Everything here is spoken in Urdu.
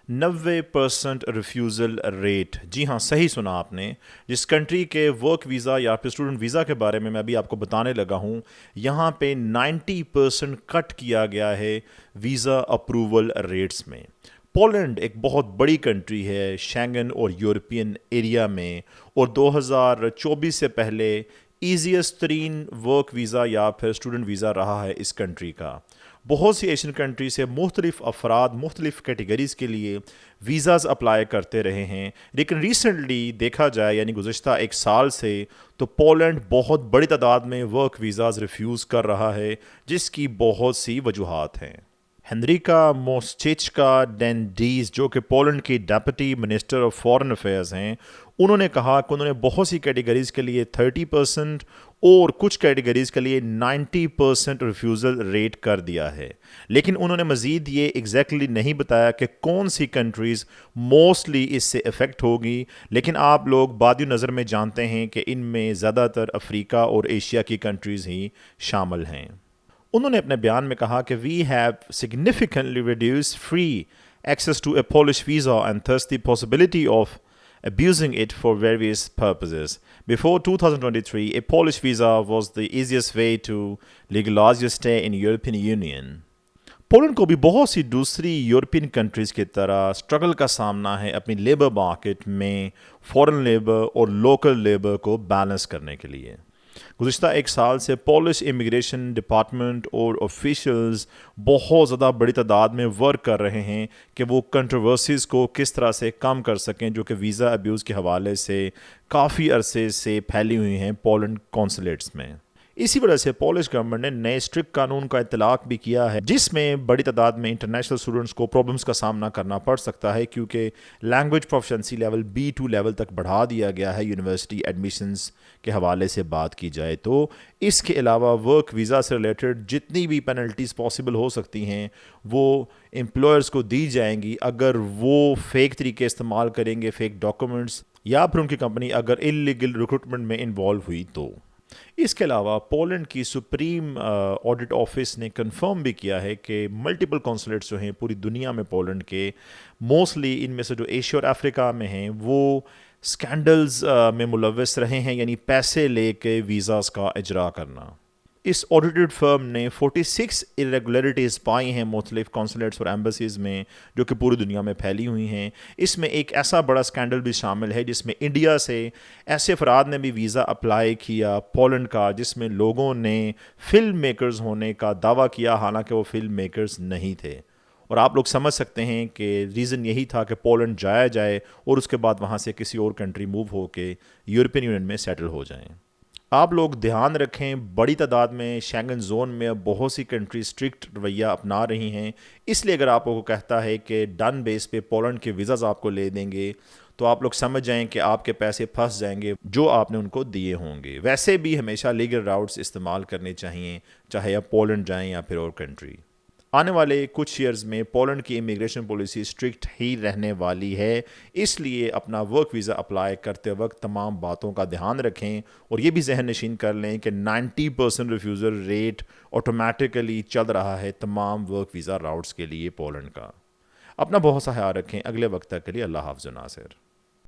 90% ریفیوزل ریٹ، جی ہاں صحیح سنا آپ نے۔ جس کنٹری کے ورک ویزا یا پھر اسٹوڈنٹ ویزا کے بارے میں ابھی آپ کو بتانے لگا ہوں، یہاں پہ 90% کٹ کیا گیا ہے ویزا اپروول ریٹس میں۔ پولینڈ ایک بہت بڑی کنٹری ہے شینگن اور یورپین ایریا میں، اور 2024 سے پہلے ایزیسٹ ترین ورک ویزا یا پھر اسٹوڈنٹ ویزا رہا ہے اس کنٹری کا۔ بہت سی ایشین کنٹری سے مختلف افراد مختلف کیٹیگریز کے لیے ویزاز اپلائی کرتے رہے ہیں، لیکن ریسنٹلی دیکھا جائے یعنی گزشتہ ایک سال سے تو پولینڈ بہت بڑی تعداد میں ورک ویزاز ریفیوز کر رہا ہے، جس کی بہت سی وجوہات ہیں۔ ہنریکا موسچیچکا ڈینڈیز جو کہ پولینڈ کی deputy minister of foreign affairs ہیں، انہوں نے کہا کہ انہوں نے بہت سی کیٹیگریز کے لیے 30% اور کچھ کیٹیگریز کے لیے 90% ریفیوزل ریٹ کر دیا ہے، لیکن انہوں نے مزید یہ ایگزیکٹلی نہیں بتایا کہ کون سی کنٹریز موسٹلی اس سے افیکٹ ہوگی، لیکن آپ لوگ بادی نظر میں جانتے ہیں کہ ان میں زیادہ تر افریقہ اور ایشیا کی کنٹریز ہی شامل ہیں۔ انہوں نے اپنے بیان میں کہا کہ we have significantly reduced free access to a Polish visa and thus the possibility of abusing it for various purposes. Before 2023, a Polish visa was the easiest way to legalize your stay in European Union. Poland کو بھی بہت سی دوسری یورپین کنٹریز کی طرح اسٹرگل کا سامنا ہے اپنی لیبر مارکیٹ میں فورن لیبر اور لوکل لیبر کو بیلنس کرنے کے لیے۔ گزشتہ ایک سال سے پولش امیگریشن ڈپارٹمنٹ اور آفیشلز بہت زیادہ بڑی تعداد میں ورک کر رہے ہیں کہ وہ کنٹروورسیز کو کس طرح سے کم کر سکیں جو کہ ویزا ابیوز کے حوالے سے کافی عرصے سے پھیلی ہوئی ہیں پولینڈ کونسولیٹس میں۔ اسی وجہ سے پولش گورنمنٹ نے نئے اسٹرکٹ قانون کا اطلاق بھی کیا ہے، جس میں بڑی تعداد میں انٹرنیشنل اسٹوڈنٹس کو پرابلمس کا سامنا کرنا پڑ سکتا ہے، کیونکہ language proficiency level B2 level تک بڑھا دیا گیا ہے یونیورسٹی ایڈمیشنز کے حوالے سے بات کی جائے تو۔ اس کے علاوہ ورک ویزا سے ریلیٹڈ جتنی بھی پینلٹیز پاسبل ہو سکتی ہیں وہ امپلائرز کو دی جائیں گی اگر وہ فیک طریقے استعمال کریں گے، فیک ڈاکومنٹس، یا پھر ان کی کمپنی اگر انلیگل ریکروٹمنٹ میں انوالو ہوئی تو۔ اس کے علاوہ پولینڈ کی سپریم آڈٹ آفس نے کنفرم بھی کیا ہے کہ ملٹیپل کونسولیٹس جو ہیں پوری دنیا میں پولینڈ کے، موسٹلی ان میں سے جو ایشیا اور افریقہ میں ہیں، وہ سکینڈلز میں ملوث رہے ہیں، یعنی پیسے لے کے ویزاز کا اجرا کرنا۔ اس آڈیٹڈ فرم نے 46 irregularities پائی ہیں مختلف کونسولیٹس اور ایمبیسیز میں جو کہ پوری دنیا میں پھیلی ہوئی ہیں۔ اس میں ایک ایسا بڑا سکینڈل بھی شامل ہے جس میں انڈیا سے ایسے افراد نے بھی ویزا اپلائی کیا پولینڈ کا، جس میں لوگوں نے فلم میکرز ہونے کا دعویٰ کیا حالانکہ وہ فلم میکرز نہیں تھے، اور آپ لوگ سمجھ سکتے ہیں کہ ریزن یہی تھا کہ پولینڈ جایا جائے اور اس کے بعد وہاں سے کسی اور کنٹری موو ہو کے یورپین یونین میں سیٹل ہو جائیں۔ آپ لوگ دھیان رکھیں، بڑی تعداد میں شینگن زون میں بہت سی کنٹری اسٹرکٹ رویہ اپنا رہی ہیں، اس لیے اگر آپ کو کہتا ہے کہ ڈن بیس پہ پولینڈ کے ویزاز آپ کو لے دیں گے تو آپ لوگ سمجھ جائیں کہ آپ کے پیسے پھنس جائیں گے جو آپ نے ان کو دیے ہوں گے۔ ویسے بھی ہمیشہ لیگل راؤٹس استعمال کرنے چاہیے، چاہے آپ پولینڈ جائیں یا پھر اور کنٹری۔ آنے والے کچھ ایئرز میں پولینڈ کی امیگریشن پالیسی اسٹرکٹ ہی رہنے والی ہے، اس لیے اپنا ورک ویزا اپلائی کرتے وقت تمام باتوں کا دھیان رکھیں، اور یہ بھی ذہن نشین کر لیں کہ 90% ریفیوزل ریٹ آٹومیٹیکلی چل رہا ہے تمام ورک ویزا راؤٹس کے لیے پولینڈ کا۔ اپنا بہت سا خیال رکھیں، اگلے وقت تک کے لیے اللہ حافظ ناصر۔